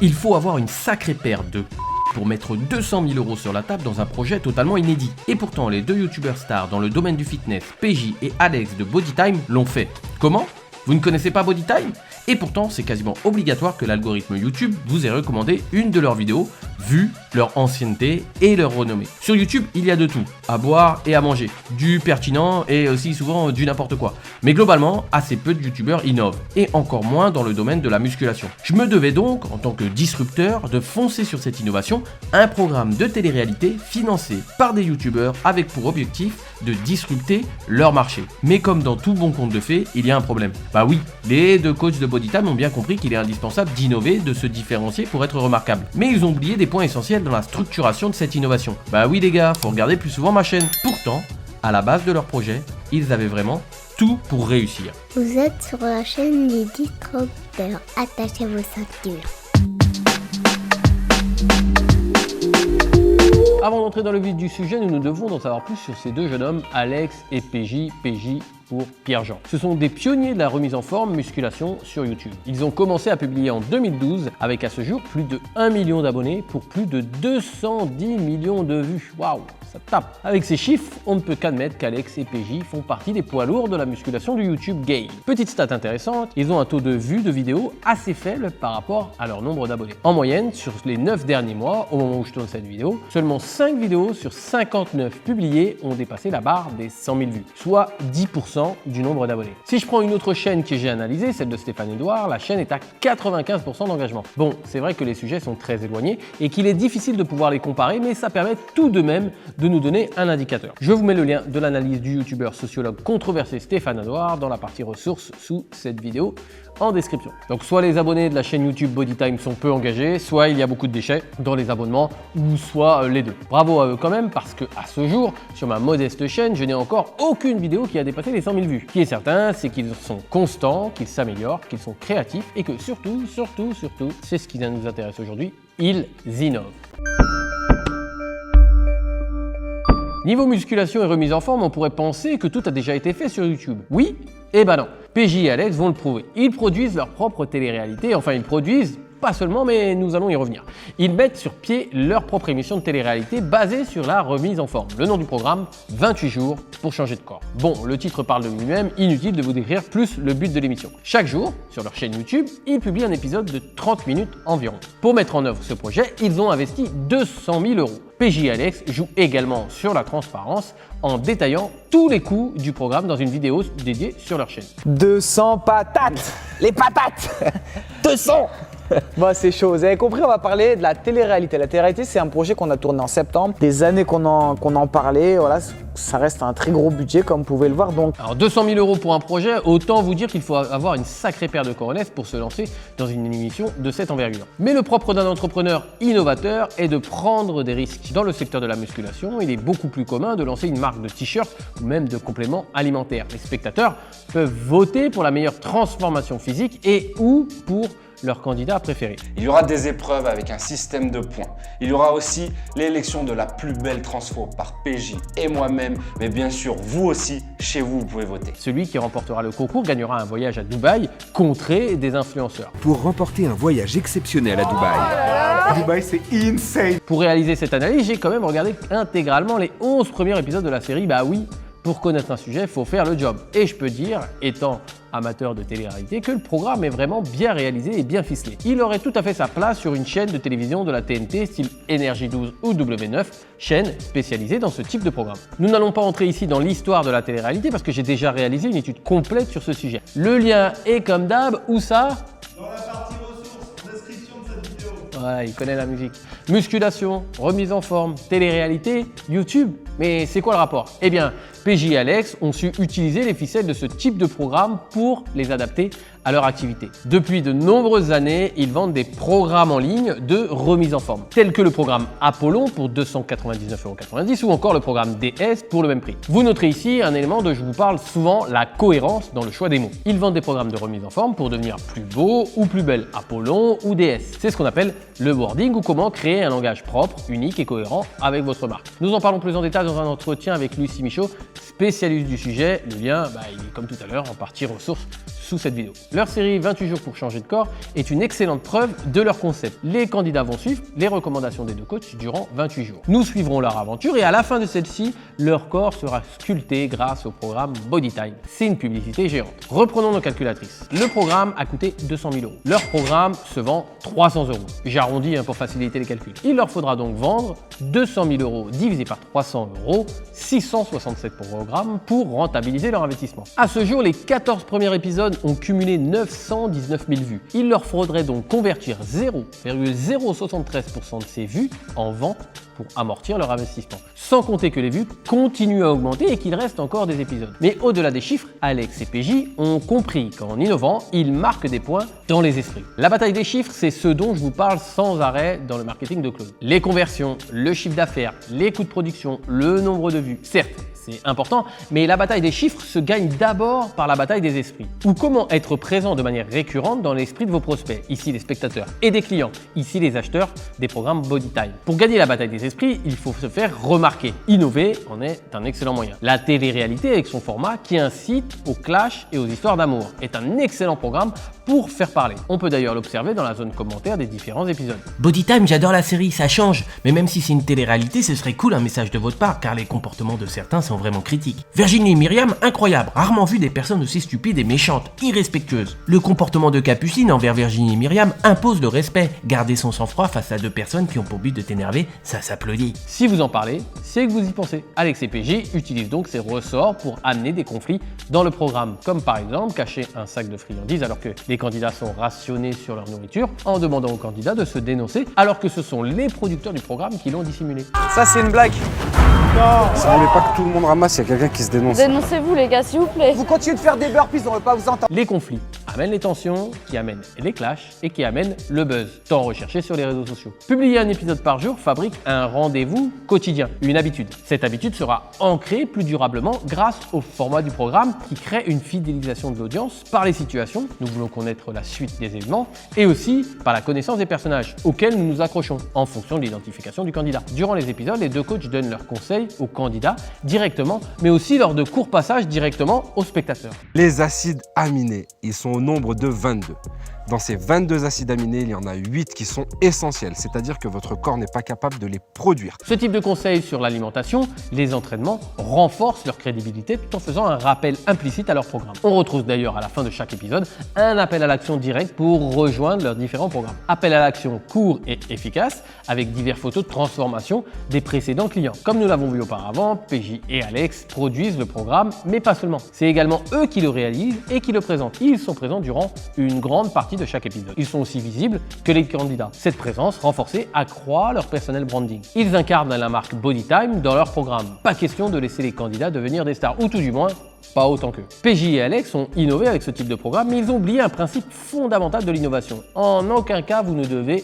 Il faut avoir une sacrée paire de pour mettre 200 000 € sur la table dans un projet totalement inédit. Et pourtant, les deux youtubeurs stars dans le domaine du fitness, PJ et Alex de Bodytime, l'ont fait. Comment ? Vous ne connaissez pas Bodytime ? Et pourtant, c'est quasiment obligatoire que l'algorithme YouTube vous ait recommandé une de leurs vidéos, vu leur ancienneté et leur renommée. Sur YouTube, il y a de tout, à boire et à manger, du pertinent et aussi souvent du n'importe quoi. Mais globalement, assez peu de youtubeurs innovent, et encore moins dans le domaine de la musculation. Je me devais donc, en tant que disrupteur, de foncer sur cette innovation, un programme de télé-réalité financé par des youtubeurs avec pour objectif de disrupter leur marché. Mais comme dans tout bon conte de fées, il y a un problème. Bah oui, les deux coachs de Bodytime ont bien compris qu'il est indispensable d'innover, de se différencier pour être remarquable. Mais ils ont oublié des points essentiels dans la structuration de cette innovation. Bah oui les gars, faut regarder plus souvent ma chaîne. Pourtant, à la base de leur projet, ils avaient vraiment tout pour réussir. Vous êtes sur la chaîne des disrupteurs. Attachez vos ceintures. Avant d'entrer dans le vif du sujet, nous devons en savoir plus sur ces deux jeunes hommes, Alex et PJ pour Pierre-Jean. Ce sont des pionniers de la remise en forme musculation sur YouTube. Ils ont commencé à publier en 2012 avec à ce jour plus de 1 million d'abonnés pour plus de 210 millions de vues. Waouh, ça tape. Avec ces chiffres, on ne peut qu'admettre qu'Alex et PJ font partie des poids lourds de la musculation du YouTube game. Petite stat intéressante, ils ont un taux de vues de vidéos assez faible par rapport à leur nombre d'abonnés. En moyenne, sur les 9 derniers mois, au moment où je tourne cette vidéo, seulement 5 vidéos sur 59 publiées ont dépassé la barre des 100 000 vues, soit 10% du nombre d'abonnés. Si je prends une autre chaîne que j'ai analysée, celle de Stéphane Edouard, la chaîne est à 95% d'engagement. Bon, c'est vrai que les sujets sont très éloignés et qu'il est difficile de pouvoir les comparer, mais ça permet tout de même de nous donner un indicateur. Je vous mets le lien de l'analyse du youtubeur sociologue controversé Stéphane Edouard dans la partie ressources sous cette vidéo en description. Donc soit les abonnés de la chaîne YouTube Bodytime sont peu engagés, soit il y a beaucoup de déchets dans les abonnements, ou soit les deux. Bravo à eux quand même, parce que à ce jour, sur ma modeste chaîne, je n'ai encore aucune vidéo qui a dépassé les 100 000 vues. Ce qui est certain, c'est qu'ils sont constants, qu'ils s'améliorent, qu'ils sont créatifs et que surtout, c'est ce qui nous intéresse aujourd'hui, ils innovent. Niveau musculation et remise en forme, on pourrait penser que tout a déjà été fait sur YouTube. Oui, et ben non. PJ et Alex vont le prouver. Ils produisent leur propre télé-réalité, enfin ils produisent, pas seulement, mais nous allons y revenir. Ils mettent sur pied leur propre émission de télé-réalité basée sur la remise en forme. Le nom du programme, 28 jours pour changer de corps. Bon, le titre parle de lui-même, inutile de vous décrire plus le but de l'émission. Chaque jour, sur leur chaîne YouTube, ils publient un épisode de 30 minutes environ. Pour mettre en œuvre ce projet, ils ont investi 200 000 €. PJ et Alex jouent également sur la transparence en détaillant tous les coûts du programme dans une vidéo dédiée sur leur chaîne. 200 patates. Les patates. 200. Bon, c'est chaud. Vous avez compris, on va parler de la télé-réalité. La télé-réalité, c'est un projet qu'on a tourné en septembre. Des années qu'on en parlait. Voilà, ça reste un très gros budget, comme vous pouvez le voir. Donc, alors 200 000 € pour un projet, autant vous dire qu'il faut avoir une sacrée paire de coronets pour se lancer dans une émission de cette envergure. Mais le propre d'un entrepreneur innovateur est de prendre des risques. Dans le secteur de la musculation, il est beaucoup plus commun de lancer une marque de t-shirt ou même de compléments alimentaires. Les spectateurs peuvent voter pour la meilleure transformation physique et ou pour leur candidat préféré. Il y aura des épreuves avec un système de points. Il y aura aussi l'élection de la plus belle transfo par PJ et moi-même, mais bien sûr, vous aussi, chez vous, vous pouvez voter. Celui qui remportera le concours gagnera un voyage à Dubaï, contrée des influenceurs. Pour remporter un voyage exceptionnel à Dubaï. Dubaï, c'est insane. Pour réaliser cette analyse, j'ai quand même regardé intégralement les 11 premiers épisodes de la série. Bah oui, pour connaître un sujet, il faut faire le job. Et je peux dire, étant amateur de télé-réalité, que le programme est vraiment bien réalisé et bien ficelé. Il aurait tout à fait sa place sur une chaîne de télévision de la TNT style Énergie 12 ou W9, chaîne spécialisée dans ce type de programme. Nous n'allons pas entrer ici dans l'histoire de la télé-réalité parce que j'ai déjà réalisé une étude complète sur ce sujet. Le lien est comme d'hab, où ça ? Dans la partie ressources, description de cette vidéo. Ouais, il connaît la musique. Musculation, remise en forme, télé-réalité, YouTube. Mais c'est quoi le rapport ? Eh bien, PJ et Alex ont su utiliser les ficelles de ce type de programme pour les adapter à leur activité. Depuis de nombreuses années, ils vendent des programmes en ligne de remise en forme, tels que le programme Apollon pour 299,90 € ou encore le programme DS pour le même prix. Vous noterez ici un élément dont je vous parle souvent, la cohérence dans le choix des mots. Ils vendent des programmes de remise en forme pour devenir plus beau ou plus belle, Apollon ou DS. C'est ce qu'on appelle le wording ou comment créer un langage propre, unique et cohérent avec votre marque. Nous en parlons plus en détail dans un entretien avec Lucie Michaud, spécialiste du sujet. Le lien, il est comme tout à l'heure en partie ressources sous sous cette vidéo. Leur série 28 jours pour changer de corps est une excellente preuve de leur concept. Les candidats vont suivre les recommandations des deux coachs durant 28 jours. Nous suivrons leur aventure et à la fin de celle-ci, leur corps sera sculpté grâce au programme BodyTime. C'est une publicité géante. Reprenons nos calculatrices. Le programme a coûté 200 000 €. Leur programme se vend 300 €. J'arrondis pour faciliter les calculs. Il leur faudra donc vendre 200 000 € divisé par 300 €, 667 programmes pour rentabiliser leur investissement. À ce jour, les 14 premiers épisodes ont cumulé 919 000 vues. Il leur faudrait donc convertir 0,073% de ces vues en vente pour amortir leur investissement. Sans compter que les vues continuent à augmenter et qu'il reste encore des épisodes. Mais au-delà des chiffres, Alex et PJ ont compris qu'en innovant, ils marquent des points dans les esprits. La bataille des chiffres, c'est ce dont je vous parle sans arrêt dans le marketing de Claude. Les conversions, le chiffre d'affaires, les coûts de production, le nombre de vues. Certes, c'est important, mais la bataille des chiffres se gagne d'abord par la bataille des esprits. Ou comment être présent de manière récurrente dans l'esprit de vos prospects, ici les spectateurs, et des clients, ici les acheteurs des programmes BodyTime. Pour gagner la bataille des esprits, il faut se faire remarquer. Innover en est un excellent moyen. La télé-réalité avec son format qui incite au clash et aux histoires d'amour est un excellent programme pour faire parler. On peut d'ailleurs l'observer dans la zone commentaire des différents épisodes. BodyTime, j'adore la série, ça change. Mais même si c'est une télé-réalité, ce serait cool un message de votre part, car les comportements de certains sont vraiment critiques. Virginie et Myriam, incroyable. Rarement vu des personnes aussi stupides et méchantes, irrespectueuses. Le comportement de Capucine envers Virginie et Myriam impose le respect. Garder son sang-froid face à deux personnes qui ont pour but de t'énerver, ça s'applaudit. Si vous en parlez, c'est que vous y pensez. Alex et PJ utilisent donc ces ressorts pour amener des conflits dans le programme, comme par exemple cacher un sac de friandises alors que les candidats sont rationnés sur leur nourriture, en demandant aux candidats de se dénoncer alors que ce sont les producteurs du programme qui l'ont dissimulé. Ça, c'est une blague. Ça ne met pas que tout le monde ramasse, il y a quelqu'un qui se dénonce. Dénoncez-vous les gars, s'il vous plaît. Vous continuez de faire des burpees, on ne veut pas vous entendre. Les conflits amènent les tensions, qui amènent les clashs et qui amènent le buzz, tant recherché sur les réseaux sociaux. Publier un épisode par jour fabrique un rendez-vous quotidien, une habitude. Cette habitude sera ancrée plus durablement grâce au format du programme qui crée une fidélisation de l'audience par les situations, nous voulons connaître la suite des événements, et aussi par la connaissance des personnages auxquels nous nous accrochons en fonction de l'identification du candidat. Durant les épisodes, les deux coachs donnent leurs conseils aux candidats directement, mais aussi lors de courts passages directement aux spectateurs. Les acides aminés, ils sont au nombre de 22. Dans ces 22 acides aminés, il y en a 8 qui sont essentiels, c'est-à-dire que votre corps n'est pas capable de les produire. Ce type de conseils sur l'alimentation, les entraînements, renforcent leur crédibilité tout en faisant un rappel implicite à leur programme. On retrouve d'ailleurs à la fin de chaque épisode un appel à l'action direct pour rejoindre leurs différents programmes. Appel à l'action court et efficace avec diverses photos de transformation des précédents clients. Comme nous l'avons vu auparavant, PJ et Alex produisent le programme, mais pas seulement. C'est également eux qui le réalisent et qui le présentent. Ils sont présents durant une grande partie de chaque épisode. Ils sont aussi visibles que les candidats. Cette présence renforcée accroît leur personnel branding. Ils incarnent la marque BodyTime dans leur programme. Pas question de laisser les candidats devenir des stars, ou tout du moins, pas autant qu'eux. PJ et Alex ont innové avec ce type de programme, mais ils ont oublié un principe fondamental de l'innovation. En aucun cas, vous ne devez...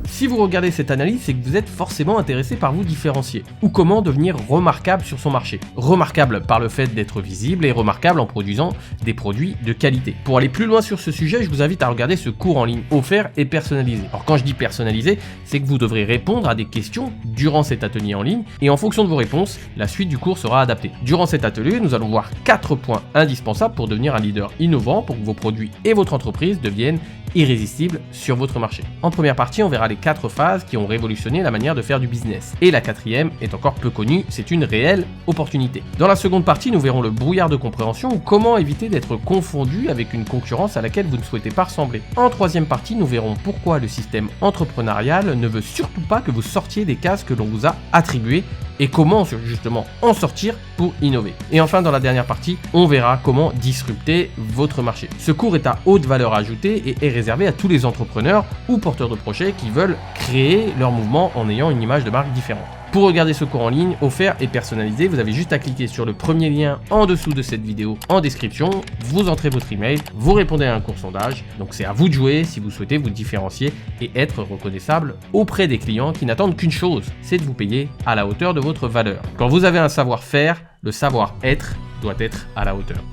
Si vous regardez cette analyse, c'est que vous êtes forcément intéressé par vous différencier, ou comment devenir remarquable sur son marché. Remarquable par le fait d'être visible et remarquable en produisant des produits de qualité. Pour aller plus loin sur ce sujet, je vous invite à regarder ce cours en ligne offert et personnalisé. Alors quand je dis personnalisé, c'est que vous devrez répondre à des questions durant cet atelier en ligne, et en fonction de vos réponses, la suite du cours sera adaptée. Durant cet atelier, nous allons voir 4 points indispensables pour devenir un leader innovant, pour que vos produits et votre entreprise deviennent irrésistibles sur votre marché. En première partie, on verra les 4 phases qui ont révolutionné la manière de faire du business. Et la 4e est encore peu connue, c'est une réelle opportunité. Dans la seconde partie, nous verrons le brouillard de compréhension ou comment éviter d'être confondu avec une concurrence à laquelle vous ne souhaitez pas ressembler. En 3e partie, nous verrons pourquoi le système entrepreneurial ne veut surtout pas que vous sortiez des cases que l'on vous a attribuées et comment justement en sortir pour innover. Et enfin, dans la dernière partie, on verra comment disrupter votre marché. Ce cours est à haute valeur ajoutée et est réservé à tous les entrepreneurs ou porteurs de projets qui veulent créer leur mouvement en ayant une image de marque différente. Pour regarder ce cours en ligne offert et personnalisé, vous avez juste à cliquer sur le premier lien en dessous de cette vidéo en description, vous entrez votre email, vous répondez à un court sondage, donc c'est à vous de jouer si vous souhaitez vous différencier et être reconnaissable auprès des clients qui n'attendent qu'une chose, c'est de vous payer à la hauteur de votre valeur. Quand vous avez un savoir-faire, le savoir-être doit être à la hauteur.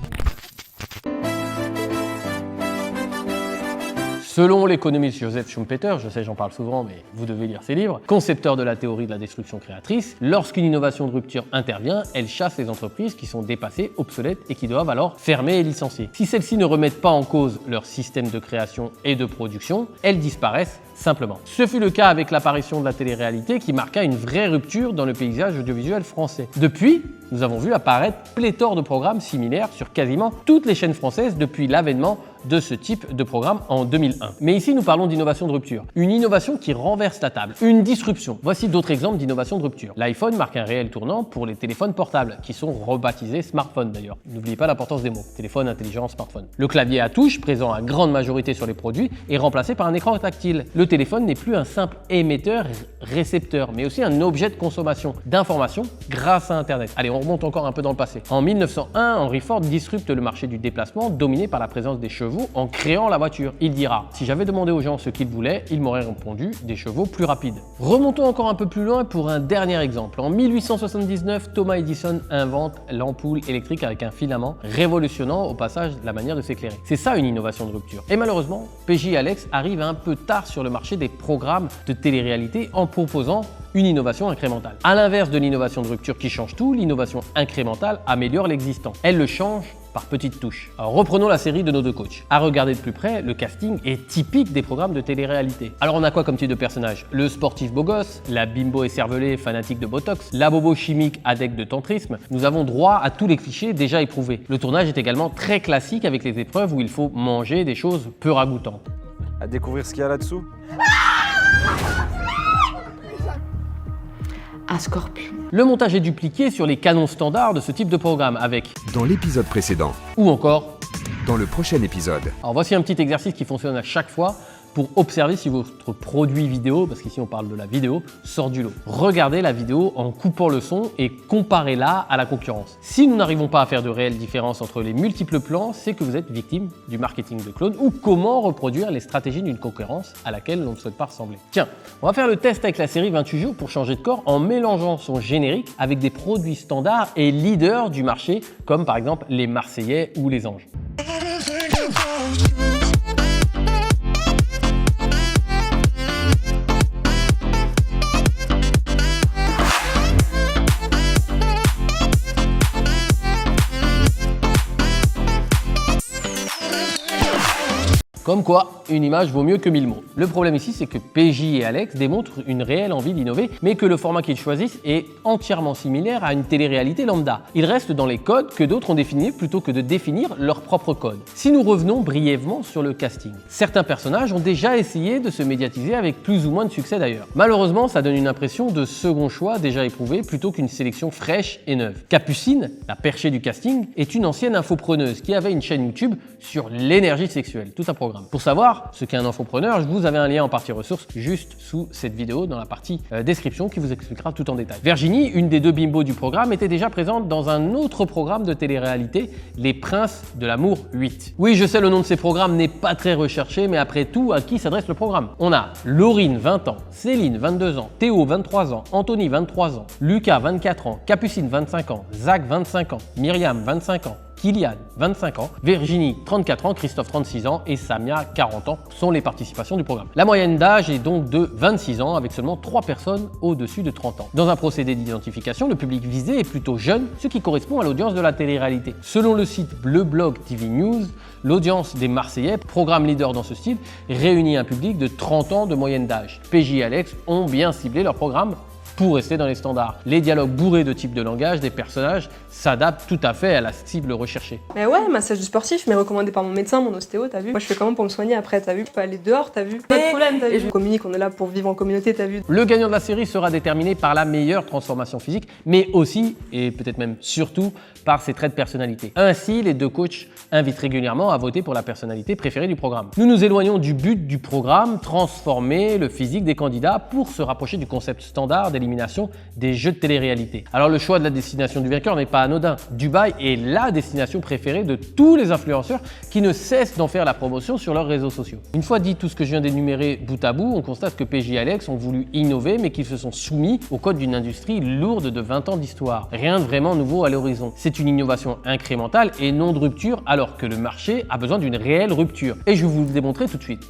Selon l'économiste Joseph Schumpeter, je sais j'en parle souvent mais vous devez lire ses livres, concepteur de la théorie de la destruction créatrice, lorsqu'une innovation de rupture intervient, elle chasse les entreprises qui sont dépassées, obsolètes et qui doivent alors fermer et licencier. Si celles-ci ne remettent pas en cause leur système de création et de production, elles disparaissent simplement. Ce fut le cas avec l'apparition de la télé-réalité qui marqua une vraie rupture dans le paysage audiovisuel français. Depuis, nous avons vu apparaître pléthore de programmes similaires sur quasiment toutes les chaînes françaises depuis l'avènement de ce type de programme en 2001. Mais ici, nous parlons d'innovation de rupture. Une innovation qui renverse la table. Une disruption. Voici d'autres exemples d'innovation de rupture. L'iPhone marque un réel tournant pour les téléphones portables, qui sont rebaptisés smartphones d'ailleurs. N'oubliez pas l'importance des mots. Téléphone intelligent, smartphone. Le clavier à touche, présent à grande majorité sur les produits, est remplacé par un écran tactile. Le téléphone n'est plus un simple émetteur-récepteur, mais aussi un objet de consommation d'informations grâce à Internet. Allez, on remonte encore un peu dans le passé. En 1901, Henry Ford disrupte le marché du déplacement, dominé par la présence des chevaux, en créant la voiture. Il dira, si j'avais demandé aux gens ce qu'ils voulaient, ils m'auraient répondu des chevaux plus rapides. Remontons encore un peu plus loin pour un dernier exemple. En 1879, Thomas Edison invente l'ampoule électrique avec un filament, révolutionnant au passage la manière de s'éclairer. C'est ça une innovation de rupture. Et malheureusement, PJ et Alex arrivent un peu tard sur le marché des programmes de télé-réalité en proposant une innovation incrémentale. À l'inverse de l'innovation de rupture qui change tout, l'innovation incrémentale améliore l'existant. Elle le change par petites touches. Alors reprenons la série de nos deux coachs. À regarder de plus près, le casting est typique des programmes de télé-réalité. Alors on a quoi comme type de personnage? Le sportif beau gosse, la bimbo écervelée fanatique de botox, la bobo chimique adepte de tantrisme. Nous avons droit à tous les clichés déjà éprouvés. Le tournage est également très classique avec les épreuves où il faut manger des choses peu ragoûtantes. À découvrir ce qu'il y a là-dessous. Un scorpion. Le montage est dupliqué sur les canons standards de ce type de programme avec Dans l'épisode précédent, ou encore. dans le prochain épisode. Alors voici un petit exercice qui fonctionne à chaque fois pour observer si votre produit vidéo, parce qu'ici on parle de la vidéo, sort du lot. Regardez la vidéo en coupant le son et comparez-la à la concurrence. Si nous n'arrivons pas à faire de réelles différences entre les multiples plans, c'est que vous êtes victime du marketing de clone ou comment reproduire les stratégies d'une concurrence à laquelle l'on ne souhaite pas ressembler. Tiens, on va faire le test avec la série 28 jours pour changer de corps en mélangeant son générique avec des produits standards et leaders du marché, comme par exemple les Marseillais ou les Anges. Comme quoi, une image vaut mieux que 1000 mots. Le problème ici, c'est que PJ et Alex démontrent une réelle envie d'innover, mais que le format qu'ils choisissent est entièrement similaire à une télé-réalité lambda. Ils restent dans les codes que d'autres ont définis plutôt que de définir leur propre code. Si nous revenons brièvement sur le casting, certains personnages ont déjà essayé de se médiatiser avec plus ou moins de succès d'ailleurs. Malheureusement, ça donne une impression de second choix déjà éprouvé plutôt qu'une sélection fraîche et neuve. Capucine, la perchée du casting, est une ancienne infopreneuse qui avait une chaîne YouTube sur l'énergie sexuelle, tout un programme. Pour savoir ce qu'est un infopreneur, je vous avais un lien en partie ressources juste sous cette vidéo dans la partie description qui vous expliquera tout en détail. Virginie, une des deux bimbos du programme, était déjà présente dans un autre programme de télé-réalité, Les Princes de l'amour 8. Oui, je sais, le nom de ces programmes n'est pas très recherché, mais après tout, à qui s'adresse le programme? On a Laurine, 20 ans, Céline, 22 ans, Théo, 23 ans, Anthony, 23 ans, Lucas, 24 ans, Capucine, 25 ans, Zach, 25 ans, Myriam, 25 ans, Kylian, 25 ans, Virginie, 34 ans, Christophe, 36 ans et Samia, 40 ans sont les participations du programme. La moyenne d'âge est donc de 26 ans avec seulement 3 personnes au-dessus de 30 ans. Dans un procédé d'identification, le public visé est plutôt jeune, ce qui correspond à l'audience de la télé-réalité. Selon le site Bleu Blog TV News, l'audience des Marseillais, programme leader dans ce style, réunit un public de 30 ans de moyenne d'âge. PJ et Alex ont bien ciblé leur programme pour rester dans les standards. Les dialogues bourrés de types de langage des personnages s'adaptent tout à fait à la cible recherchée. Mais ouais, massage du sportif, mais recommandé par mon médecin, mon ostéo, t'as vu? Moi je fais comment pour me soigner après, t'as vu? Je peux aller dehors, t'as vu? Pas de problème, t'as vu? Et je communique, on est là pour vivre en communauté, t'as vu? Le gagnant de la série sera déterminé par la meilleure transformation physique, mais aussi, et peut-être même surtout, par ses traits de personnalité. Ainsi, les deux coachs invitent régulièrement à voter pour la personnalité préférée du programme. Nous nous éloignons du but du programme, transformer le physique des candidats pour se rapprocher du concept standard d'élimination des jeux de télé-réalité. Alors le choix de la destination du vainqueur n'est pas anodin. Dubaï est la destination préférée de tous les influenceurs qui ne cessent d'en faire la promotion sur leurs réseaux sociaux. Une fois dit tout ce que je viens d'énumérer bout à bout, on constate que PJ et Alex ont voulu innover mais qu'ils se sont soumis au code d'une industrie lourde de 20 ans d'histoire. Rien de vraiment nouveau à l'horizon. C'est une innovation incrémentale et non de rupture alors que le marché a besoin d'une réelle rupture. Et je vais vous le démontrer tout de suite.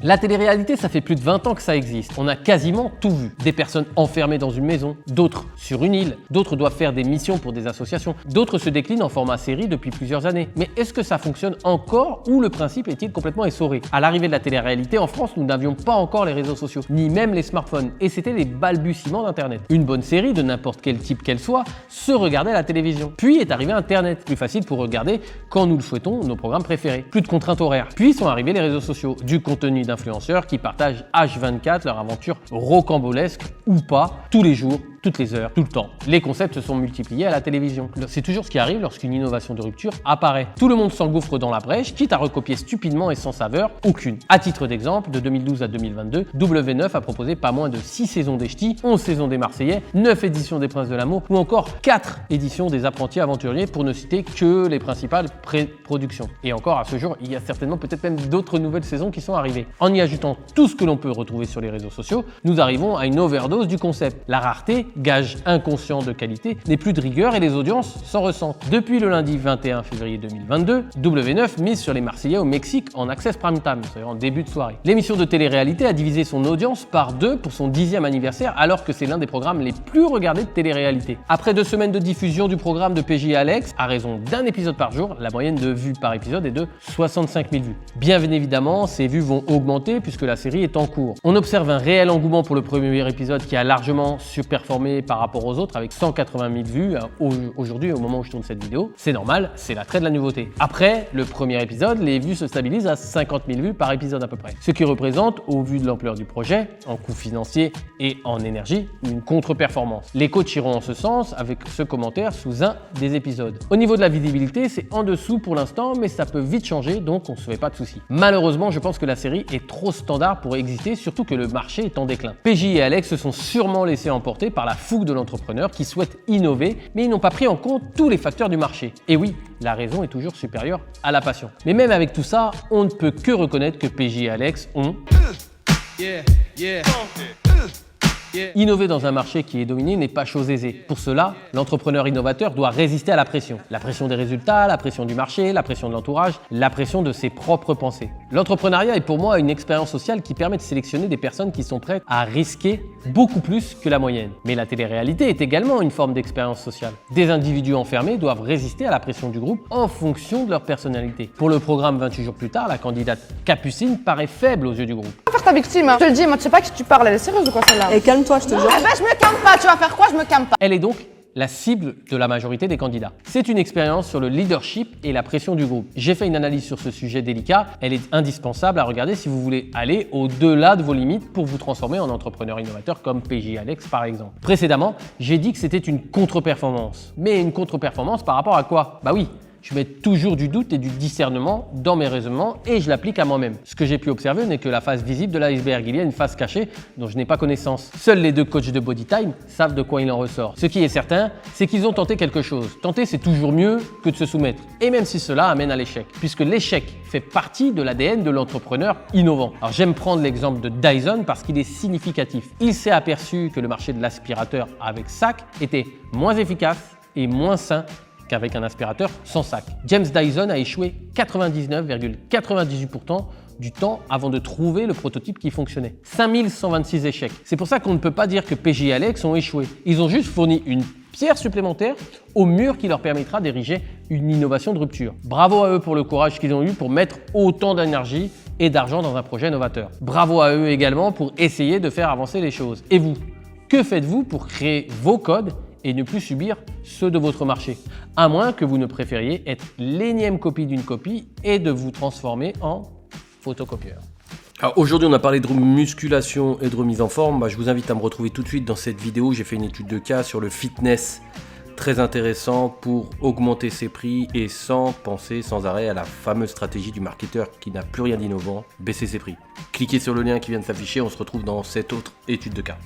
La télé-réalité, ça fait plus de 20 ans que ça existe. On a quasiment tout vu. Des personnes enfermées dans une maison, d'autres sur une île, d'autres doivent faire des missions pour des associations, d'autres se déclinent en format série depuis plusieurs années. Mais est-ce que ça fonctionne encore ou le principe est-il complètement essoré? À l'arrivée de la télé-réalité en France, nous n'avions pas encore les réseaux sociaux, ni même les smartphones, et c'était les balbutiements d'Internet. Une bonne série, de n'importe quel type qu'elle soit, se regardait à la télévision. Puis est arrivé Internet, plus facile pour regarder, quand nous le souhaitons, nos programmes préférés. Plus de contraintes horaires. Puis sont arrivés les réseaux sociaux, du contenu d'influenceurs qui partagent H24 leur aventure rocambolesque ou pas, tous les jours, toutes les heures, tout le temps. Les concepts se sont multipliés à la télévision. C'est toujours ce qui arrive lorsqu'une innovation de rupture apparaît. Tout le monde s'engouffre dans la brèche, quitte à recopier stupidement et sans saveur aucune. À titre d'exemple, de 2012 à 2022, W9 a proposé pas moins de 6 saisons des Ch'tis, 11 saisons des Marseillais, 9 éditions des Princes de l'amour ou encore 4 éditions des Apprentis Aventuriers pour ne citer que les principales pré-productions. Et encore à ce jour, il y a certainement peut-être même d'autres nouvelles saisons qui sont arrivées. En y ajoutant tout ce que l'on peut retrouver sur les réseaux sociaux, nous arrivons à une overdose du concept. La rareté, gage inconscient de qualité, n'est plus de rigueur et les audiences s'en ressentent. Depuis le lundi 21 février 2022, W9 mise sur les Marseillais au Mexique en access prime time, c'est-à-dire en début de soirée. L'émission de télé-réalité a divisé son audience par 2 pour son 10e anniversaire alors que c'est l'un des programmes les plus regardés de télé-réalité. Après 2 semaines de diffusion du programme de PJ et Alex, à raison d'un épisode par jour, la moyenne de vues par épisode est de 65 000 vues. Bien évidemment, ces vues vont augmenter puisque la série est en cours. On observe un réel engouement pour le premier épisode qui a largement surperformé par rapport aux autres avec 180 000 vues aujourd'hui au moment où je tourne cette vidéo. C'est normal, c'est l'attrait de la nouveauté. Après le premier épisode, les vues se stabilisent à 50 000 vues par épisode à peu près. Ce qui représente, au vu de l'ampleur du projet, en coût financier et en énergie, une contre-performance. Les coachs iront en ce sens avec ce commentaire sous un des épisodes. Au niveau de la visibilité, c'est en dessous pour l'instant, mais ça peut vite changer, donc on ne se fait pas de soucis. Malheureusement, je pense que la série est trop standard pour exister, surtout que le marché est en déclin. PJ et Alex se sont sûrement laissés emporter par la fougue de l'entrepreneur qui souhaite innover, mais ils n'ont pas pris en compte tous les facteurs du marché. Et oui, la raison est toujours supérieure à la passion. Mais même avec tout ça, on ne peut que reconnaître que PJ et Alex ont innover dans un marché qui est dominé n'est pas chose aisée. Pour cela, l'entrepreneur innovateur doit résister à la pression. La pression des résultats, la pression du marché, la pression de l'entourage, la pression de ses propres pensées. L'entrepreneuriat est pour moi une expérience sociale qui permet de sélectionner des personnes qui sont prêtes à risquer beaucoup plus que la moyenne. Mais la télé-réalité est également une forme d'expérience sociale. Des individus enfermés doivent résister à la pression du groupe en fonction de leur personnalité. Pour le programme 28 jours plus tard, la candidate Capucine paraît faible aux yeux du groupe. Faire ta victime, hein. Je te le dis, moi tu sais pas qui tu parles, elle est sérieuse ou quoi celle-là? Et calme-toi, je te jure. Eh ben je me calme pas, tu vas faire quoi? Je me calme pas. Elle est donc la cible de la majorité des candidats. C'est une expérience sur le leadership et la pression du groupe. J'ai fait une analyse sur ce sujet délicat, elle est indispensable à regarder si vous voulez aller au-delà de vos limites pour vous transformer en entrepreneur innovateur comme PJ Alex par exemple. Précédemment, j'ai dit que c'était une contre-performance. Mais une contre-performance par rapport à quoi? Bah oui, je mets toujours du doute et du discernement dans mes raisonnements et je l'applique à moi-même. Ce que j'ai pu observer n'est que la face visible de l'iceberg. Il y a une face cachée dont je n'ai pas connaissance. Seuls les 2 coachs de Bodytime savent de quoi il en ressort. Ce qui est certain, c'est qu'ils ont tenté quelque chose. Tenter, c'est toujours mieux que de se soumettre. Et même si cela amène à l'échec. Puisque l'échec fait partie de l'ADN de l'entrepreneur innovant. Alors j'aime prendre l'exemple de Dyson parce qu'il est significatif. Il s'est aperçu que le marché de l'aspirateur avec sac était moins efficace et moins sain qu'avec un aspirateur sans sac. James Dyson a échoué 99,98% du temps avant de trouver le prototype qui fonctionnait. 5126 échecs. C'est pour ça qu'on ne peut pas dire que PJ et Alex ont échoué. Ils ont juste fourni une pierre supplémentaire au mur qui leur permettra d'ériger une innovation de rupture. Bravo à eux pour le courage qu'ils ont eu pour mettre autant d'énergie et d'argent dans un projet novateur. Bravo à eux également pour essayer de faire avancer les choses. Et vous, que faites-vous pour créer vos codes et ne plus subir ceux de votre marché? À moins que vous ne préfériez être l'énième copie d'une copie et de vous transformer en photocopieur. Alors aujourd'hui on a parlé de musculation et de remise en forme. Je vous invite à me retrouver tout de suite dans cette vidéo. J'ai fait une étude de cas sur le fitness très intéressant pour augmenter ses prix et sans penser sans arrêt à la fameuse stratégie du marketeur qui n'a plus rien d'innovant, baisser ses prix. Cliquez sur le lien qui vient de s'afficher, on se retrouve dans cette autre étude de cas.